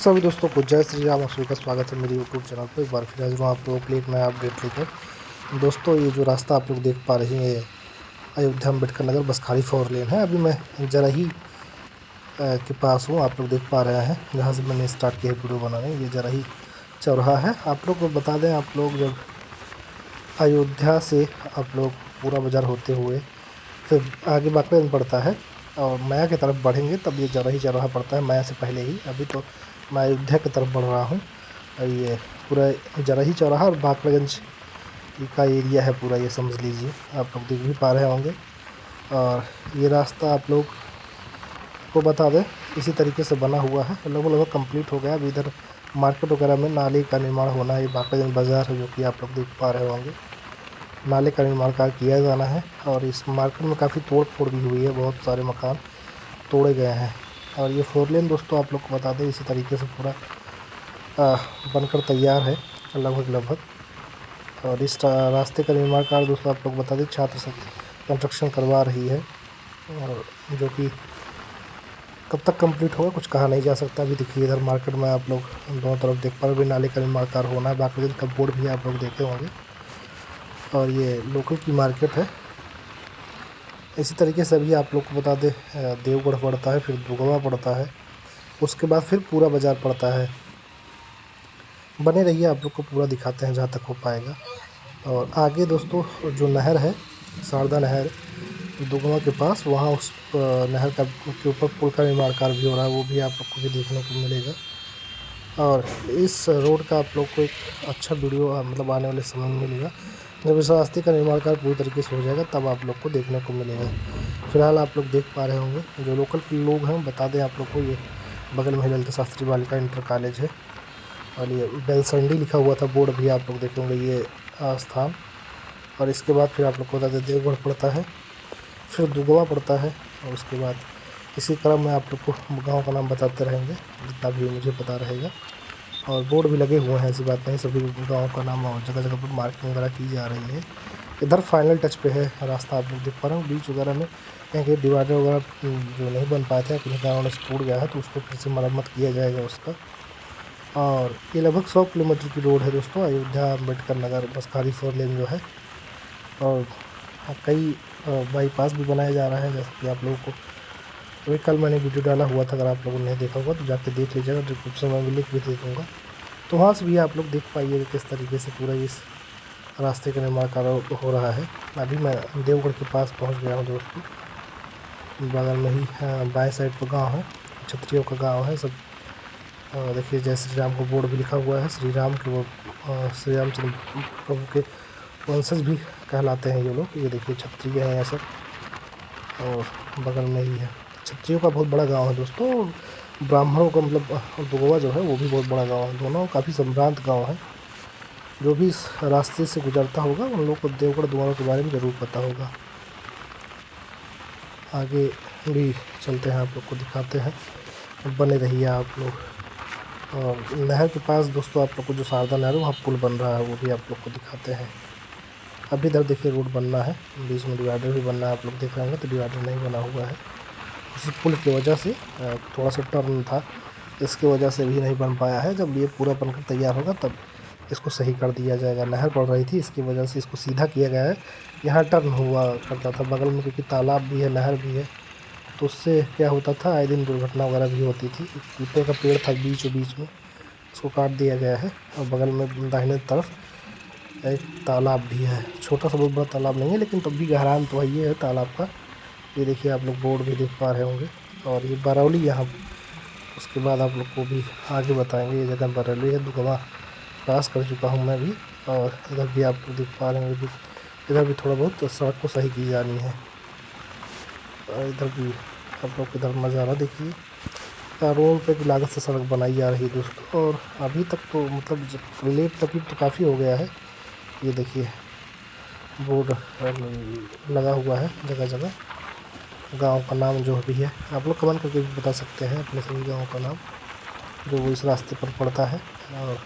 सभी दोस्तों को जय श्री राम। आप सभी का स्वागत है मेरे यूट्यूब चैनल पर। एक बार फिर आज मैं आप लोगों के लिए एक नया अपडेट लेकर। दोस्तों ये जो रास्ता आप लोग देख पा रहे हैं, ये अयोध्या अम्बेडकर नगर बसखाली 4 लेन है। अभी मैं जराही के पास हूँ। आप लोग देख पा रहे हैं जहाँ से मैंने स्टार्ट किया वीडियो बनाने। ये जराही चौराहा है। आप लोग को बता दें, आप लोग जब अयोध्या से आप लोग पूरा बाजार होते हुए फिर आगे बाकरगंज पड़ता है और माया की तरफ बढ़ेंगे तब ये जराही चौराहा पड़ता है। माया से पहले ही अभी तो मैं अयोध्या की तरफ बढ़ रहा हूँ। और ये पूरा जराही चौराहा और बाकरगंज का एरिया है पूरा, ये समझ लीजिए। आप लोग देख भी पा रहे होंगे। और ये रास्ता आप लोग को बता दें इसी तरीके से बना हुआ है, लगभग कंप्लीट हो गया। अभी इधर मार्केट वगैरह में नाले का निर्माण होना है। ये बाकरगंज बाज़ार है जो कि आप लोग देख पा रहे होंगे। नाले का निर्माण कार्य किया जाना है और इस मार्केट में काफ़ी तोड़ फोड़ भी हुई है, बहुत सारे मकान तोड़े गए हैं। और ये 4 लेन दोस्तों आप लोग को बता दें इसी तरीके से पूरा बनकर तैयार है लगभग। और इस रास्ते का निर्माण कार्य दोस्तों आप लोग बता दें छात्र संघ कंस्ट्रक्शन करवा रही है, और जो कि कब तक कंप्लीट होगा कुछ कहा नहीं जा सकता। अभी देखिए इधर मार्केट में आप लोग दोनों तरफ देख पा रहे हैं, नाले का निर्माण कार्य होना है। बाकी का बोर्ड भी आप लोग देखे होंगे। और ये लोकल की मार्केट है। इसी तरीके से अभी आप लोग को बता दें देवगढ़ पड़ता है, फिर दुगवा पड़ता है, उसके बाद फिर पूरा बाज़ार पड़ता है। बने रहिए, आप लोग को पूरा दिखाते हैं जहाँ तक हो पाएगा। और आगे दोस्तों जो नहर है, शारदा नहर दुगवा के पास, वहाँ उस नहर का के ऊपर पुल का निर्माण कार्य भी हो रहा है, वो भी आप लोग को भी देखने को मिलेगा। और इस रोड का आप लोग को एक अच्छा वीडियो मतलब आने वाले समय में मिलेगा। जब इस रास्ते का निर्माण कार्य पूरी तरीके से हो जाएगा तब आप लोग को देखने को मिलेगा। फिलहाल आप लोग देख पा रहे होंगे जो लोकल के लोग हैं, बता दें आप लोग को, ये बगल में ललिता शास्त्री बालिका इंटर कॉलेज है। और ये बेलसंडी लिखा हुआ था बोर्ड भी आप लोग देखे होंगे, ये स्थान। और इसके बाद फिर आप लोग को बता दें देवगढ़ पड़ता है, फिर दुगवा पड़ता है, और उसके बाद इसी क्रम में आप लोग को गांव का नाम बताते रहेंगे जितना भी मुझे पता रहेगा। और बोर्ड भी लगे हुए हैं, ऐसी बात नहीं, सभी गाँव का नाम और जगह जगह पर मार्किंग वगैरह की जा रही है। इधर फाइनल टच पे है रास्ता, आप लोग देख पा रहे हो। बीच वगैरह में कहीं डिवाइडर वगैरह जो नहीं बन पाए थे, अपने कारणों से टूट गया है, तो उसको फिर से मरम्मत किया जाएगा उसका। और ये लगभग 100 किलोमीटर की रोड है दोस्तों, अयोध्या अम्बेडकर नगर बसखाली 4 लेन जो है। और कई बाईपास भी बनाया जा रहा है, जैसे कि आप लोगों को वही कल मैंने वीडियो डाला हुआ था, अगर आप लोगों ने नहीं देखा होगा तो जाके देख लीजिएगा, डिस्क्रिप्शन में लिंक भी दे दूँगा। तो वहाँ से भी आप लोग देख पाइएगा किस तरीके से पूरा इस रास्ते का निर्माण कार्य हो रहा है। अभी मैं देवगढ़ के पास पहुँच गया हूँ दोस्तों। बगल में ही बाएँ साइड पर गाँव है, क्षत्रियों का गाँव है सब। देखिए जय श्री राम को बोर्ड भी लिखा हुआ है। श्री राम के वो श्री रामचंद्र प्रभु के वंशज भी कहलाते हैं ये लोग। ये देखिए क्षत्रिय हैं ये सब, और बगल में ही है। क्षत्रियों का बहुत बड़ा गांव है दोस्तों। ब्राह्मणों का मतलब दुगवा जो है वो भी बहुत बड़ा गांव है। दोनों काफ़ी संभ्रांत गांव है। जो भी इस रास्ते से गुजरता होगा उन लोगों को देवगढ़ दोनों के बारे में ज़रूर पता होगा। आगे भी चलते हैं, आप लोग को दिखाते हैं, बने रहिए आप लोग। और नहर के पास दोस्तों आप लोग को जो शारदा नहर है वहाँ पुल बन रहा है, वो भी आप लोग को दिखाते हैं। अभी इधर देखिए रोड बनना है, बीच में डिवाइडर भी बनना है। आप लोग देख रहे होंगे तो डिवाइडर नहीं बना हुआ है, उसी पुल की वजह से थोड़ा सा टर्न था, इसकी वजह से भी नहीं बन पाया है। जब ये पूरा बनकर तैयार होगा तब इसको सही कर दिया जाएगा। नहर पड़ रही थी, इसकी वजह से इसको सीधा किया गया है। यहाँ टर्न हुआ करता था बगल में, क्योंकि तालाब भी है, नहर भी है, तो उससे क्या होता था, आए दिन दुर्घटना वगैरह भी होती थी। एक पीपल का पेड़ था बीच में, उसको काट दिया गया है। और बगल में दाहिने तरफ एक तालाब भी है, छोटा सा, बहुत बड़ा तालाब नहीं है, लेकिन तब भी गहराई तो है तालाब का। ये देखिए आप लोग बोर्ड भी देख पा रहे होंगे। और ये बरौली यहाँ, उसके बाद आप लोग को भी आगे बताएंगे। ये जगह बरौली है, दुगवा क्रॉस कर चुका हूँ मैं भी। और इधर भी आप लोग देख पा रहे होंगे, इधर भी थोड़ा बहुत सड़क को सही की जानी है। और इधर भी आप लोग इधर नज़ारा देखिए, रोड पे की लागत से सड़क बनाई जा रही है दोस्तों। और अभी तक तो मतलब लेट तक तो काफ़ी हो गया है। ये देखिए बोर्ड लगा हुआ है जगह जगह। गांव का नाम जो भी है आप लोग कमेंट करके भी बता सकते हैं अपने सभी गाँव का नाम जो वो इस रास्ते पर पड़ता है। और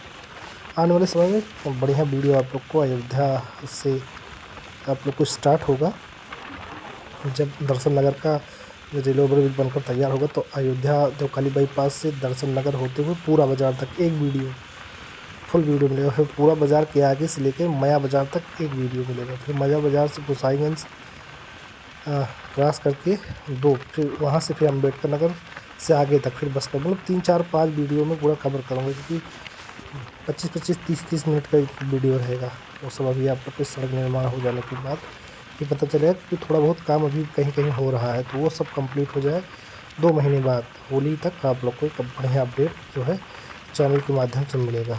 आने वाले समय में बढ़िया वीडियो आप लोग को अयोध्या से आप लोग को स्टार्ट होगा, जब दर्शन नगर का रेलवे ब्रिज बनकर तैयार होगा तो अयोध्या देवखाली बाईपास से दर्शन नगर होते हुए पूरा बाजार तक एक वीडियो, फुल वीडियो मिलेगा। फिर पूरा बाजार के आगे से लेकर माया बाजार तक एक वीडियो मिलेगा। फिर माया बाजार से गोसाईगंज क्रॉस करके 2, फिर वहाँ से फिर अम्बेडकर नगर से आगे तक फिर बस का मतलब 3, 4, 5 वीडियो में पूरा कवर करूँगा, क्योंकि 25-25, 30-30 मिनट का एक वीडियो रहेगा। वो सब अभी आप लोग को सड़क निर्माण हो जाने के बाद ये पता चलेगा कि थोड़ा बहुत काम अभी कहीं कहीं हो रहा है, तो वो सब कंप्लीट हो जाए 2 महीने बाद होली तक आप लोग को एक बढ़िया अपडेट जो है चैनल के माध्यम से मिलेगा।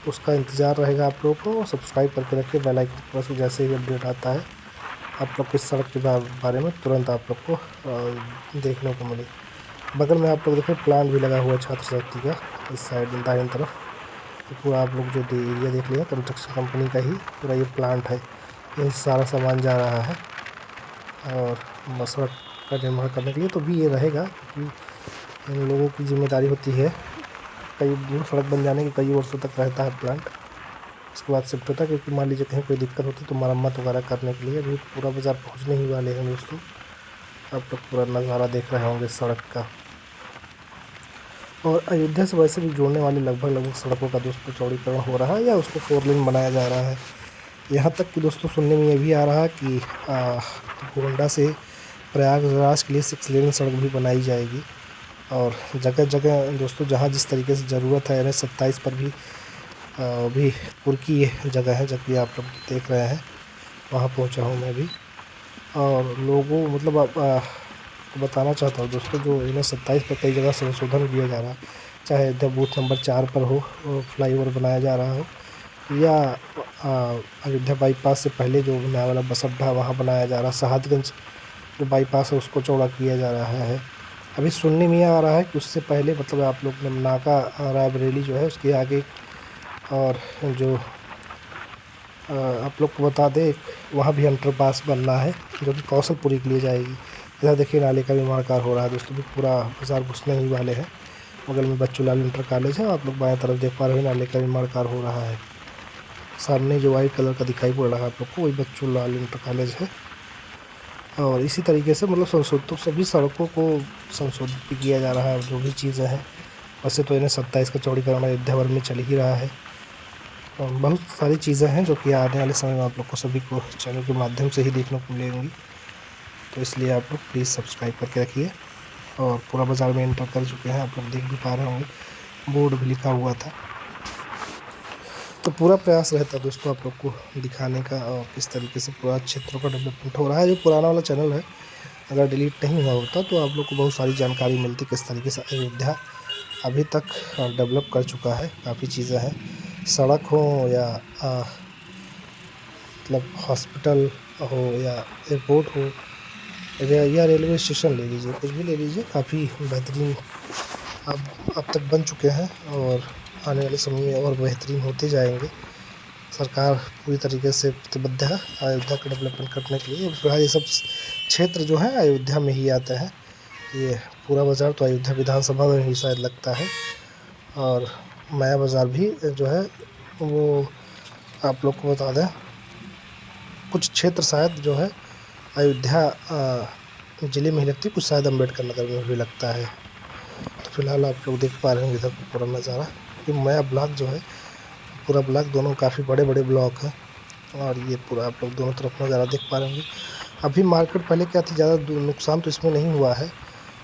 उसका इंतज़ार रहेगा आप लोगों को। सब्सक्राइब करके रखिए बेल आइकन प्रेस, जैसे ही अपडेट आता है आप लोग को इस सड़क के बारे में तुरंत आप लोग को देखने को मिले। बगल में आप लोग देखें प्लांट भी लगा हुआ है छात्र शक्ति का, इस साइड दाहिनी तरफ। तो पूरा आप लोग जो एरिया देख लिया कंस्ट्रक्शन कंपनी का ही पूरा ये प्लांट है, यही सारा सामान जा रहा है। और सड़क का निर्माण करने के लिए तो भी ये रहेगा, क्योंकि इन लोगों की जिम्मेदारी होती है। कई दूर सड़क बन जाने के कई वर्षों तक रहता है प्लांट, उसके बाद शिफ्ट होता है, क्योंकि मान लीजिए कहीं कोई दिक्कत होती है तो मरम्मत वगैरह करने के लिए। अभी पूरा बाज़ार पहुंचने ही वाले हैं दोस्तों, आप लोग पूरा नज़ारा देख रहे होंगे सड़क का। और अयोध्या से वैसे भी जोड़ने वाली लगभग सड़कों का दोस्तों चौड़ीकरण हो रहा है या उसको 4 लेन बनाया जा रहा है। यहाँ तक कि दोस्तों सुनने में ये भी आ रहा है कि गोंडा से प्रयागराज के लिए 6 लेन सड़क भी बनाई जाएगी। और जगह जगह दोस्तों जहाँ जिस तरीके से ज़रूरत है, NH-27 पर भी पुर की ये जगह है, जबकि आप लोग देख रहे हैं वहाँ पहुँचा हूँ मैं भी। और लोगों मतलब आपको बताना चाहता हूँ दोस्तों, जो NH-27 पर कई जगह संशोधन किया जा रहा है, चाहे बूथ नंबर 4 पर हो फ्लाईओवर बनाया जा रहा हो, या अयोध्या बाईपास से पहले जो नया वाला बस अड्डा वहाँ बनाया जा रहा है, शहादगंज जो बाईपास है उसको चौड़ा किया जा रहा है। अभी सुनने में आ रहा है कि उससे पहले मतलब आप लोग नाका रायबरेली जो है उसके आगे, और जो आप लोग को बता दें वहाँ भी अंडरपास बनना है, जो कि कौशलपुरी के लिए जाएगी। इधर देखिए नाले का निर्माण कार्य हो रहा है दोस्तों, भी पूरा बाजार घुसने ही वाले हैं। बगल में बच्चू लाल इंटर कॉलेज है, आप लोग बाएं तरफ देख पा रहे हैं नाले का निर्माण कार्य हो रहा है। सामने जो वाइट कलर का दिखाई पड़ रहा है आप लोग को वही बच्चू लाल इंटर कॉलेज है। और इसी तरीके से मतलब संशोधित सभी सड़कों को संशोधित भी किया जा रहा है, जो भी चीज़ें हैं। वैसे तो NH-27 का चौड़ीकरण अयोध्या भर में चल ही रहा है, और बहुत सारी चीज़ें हैं जो कि आने वाले समय में आप लोग को सभी को चैनल के माध्यम से ही देखने को मिलेंगी। तो इसलिए आप लोग प्लीज़ सब्सक्राइब करके रखिए। और पूरा बाज़ार में एंटर कर चुके हैं, आप लोग देख भी पा रहे होंगे, बोर्ड भी लिखा हुआ था। तो पूरा प्रयास रहता है दोस्तों आप लोग को दिखाने का, और किस तरीके से पूरा क्षेत्रों का डेवलपमेंट हो रहा है। जो पुराना वाला चैनल है अगर डिलीट नहीं हुआ होता तो आप लोग को बहुत सारी जानकारी मिलती किस तरीके से अयोध्या अभी तक डेवलप कर चुका है। काफ़ी चीज़ें हैं, सड़क हो या मतलब हॉस्पिटल हो या एयरपोर्ट हो या रेलवे स्टेशन ले लीजिए, कुछ भी ले लीजिए, काफ़ी बेहतरीन अब तक बन चुके हैं और आने वाले समय में और बेहतरीन होते जाएंगे। सरकार पूरी तरीके से प्रतिबद्ध है अयोध्या का डेवलपमेंट करने के लिए। फिलहाल ये सब क्षेत्र जो है अयोध्या में ही आता है। ये पूरा बाज़ार तो अयोध्या विधानसभा में ही शायद लगता है, और माया बाज़ार भी जो है वो आप लोग को बता दें कुछ क्षेत्र शायद जो है अयोध्या ज़िले में ही लगती है, कुछ शायद अम्बेडकर नगर में भी लगता है। तो फिलहाल आप लोग देख पा रहे हैं इधर पूरा नज़ारा। ये माया ब्लॉक जो है पूरा ब्लॉक दोनों काफ़ी बड़े बड़े ब्लॉक हैं, और ये पूरा आप लोग दोनों तरफ नज़ारा देख पा रहे होंगे। अभी मार्केट पहले क्या थी, ज़्यादा नुकसान तो इसमें नहीं हुआ है,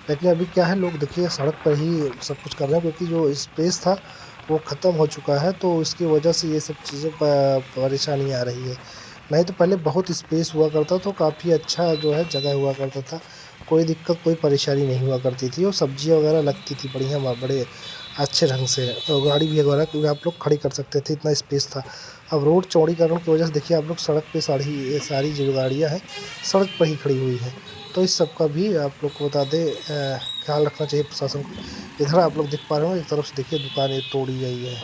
लेकिन अभी क्या है लोग देखिए सड़क पर ही सब कुछ कर रहे हैं, क्योंकि जो स्पेस था वो ख़त्म हो चुका है। तो इसकी वजह से ये सब चीज़ें परेशानी आ रही है। नहीं तो पहले बहुत स्पेस हुआ करता तो काफ़ी अच्छा जो है जगह हुआ करता था, कोई दिक्कत कोई परेशानी नहीं हुआ करती थी, और सब्जियां वगैरह लगती थी बढ़िया बड़े अच्छे ढंग से, और गाड़ी भी वगैरह आप लोग खड़ी कर सकते थे, इतना स्पेस था। अब रोड चौड़ीकरण की वजह से देखिए आप लोग सड़क पे सारी जो गाड़ियाँ हैं सड़क पर ही खड़ी हुई हैं। तो इस सब का भी आप लोग को बता दें ख्याल रखना चाहिए प्रशासन को। इधर आप लोग देख पा रहे हो एक तरफ से देखिए दुकानें तोड़ी गई है,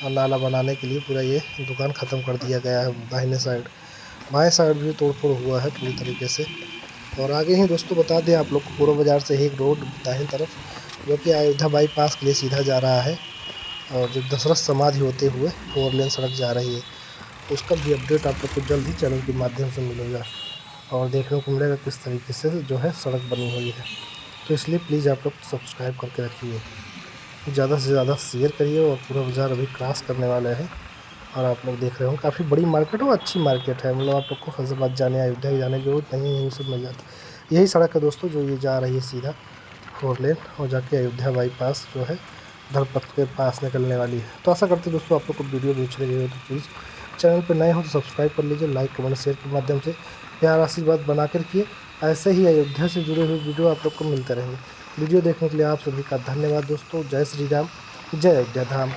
और नाला बनाने के लिए पूरा ये दुकान ख़त्म कर दिया गया है। दाहिने साइड बाएं साइड भी तोड़ फोड़ हुआ है पूरी तरीके से। और आगे ही दोस्तों बता दें आप लोग को पूर्व बाज़ार से ही एक रोड दाहिनी तरफ जो कि अयोध्या बाईपास के लिए सीधा जा रहा है, और जो दशरथ समाधि होते हुए 4 लेन सड़क जा रही है, उसका भी अपडेट आप लोग को जल्द ही चैनल के माध्यम से मिलेगा। और देखने को मिलेगा किस तरीके से जो है सड़क बनी हुई है। तो इसलिए प्लीज़ आप लोग सब्सक्राइब करके रखिए, ज़्यादा से ज़्यादा शेयर करिए। और पूरा बाज़ार अभी क्रॉस करने वाला है और आप लोग देख रहे हो काफ़ी बड़ी मार्केट है और अच्छी मार्केट है। मतलब आप लोग को फैज़ाबाद जाने, अयोध्या जाने की ज़रूरत नहीं है, यहीं से मिल जाता है। यही सड़क है दोस्तों जो ये जा रही है सीधा 4 लेन और जाके अयोध्या बाईपास जो है धर्मपथ के पास निकलने वाली है। तो आशा करते हैं दोस्तों आप लोग को वीडियो भी अच्छी लगी हो तो प्लीज़ चैनल पर नए हो तो सब्सक्राइब कर लीजिए, लाइक कमेंट शेयर के माध्यम से प्यार आशीर्वाद बना कर रखिए। ऐसे ही अयोध्या से जुड़े हुए वीडियो आप लोग को मिलते रहेंगे। वीडियो देखने के लिए आप सभी का धन्यवाद दोस्तों। जय श्री राम, जय अयोध्या धाम।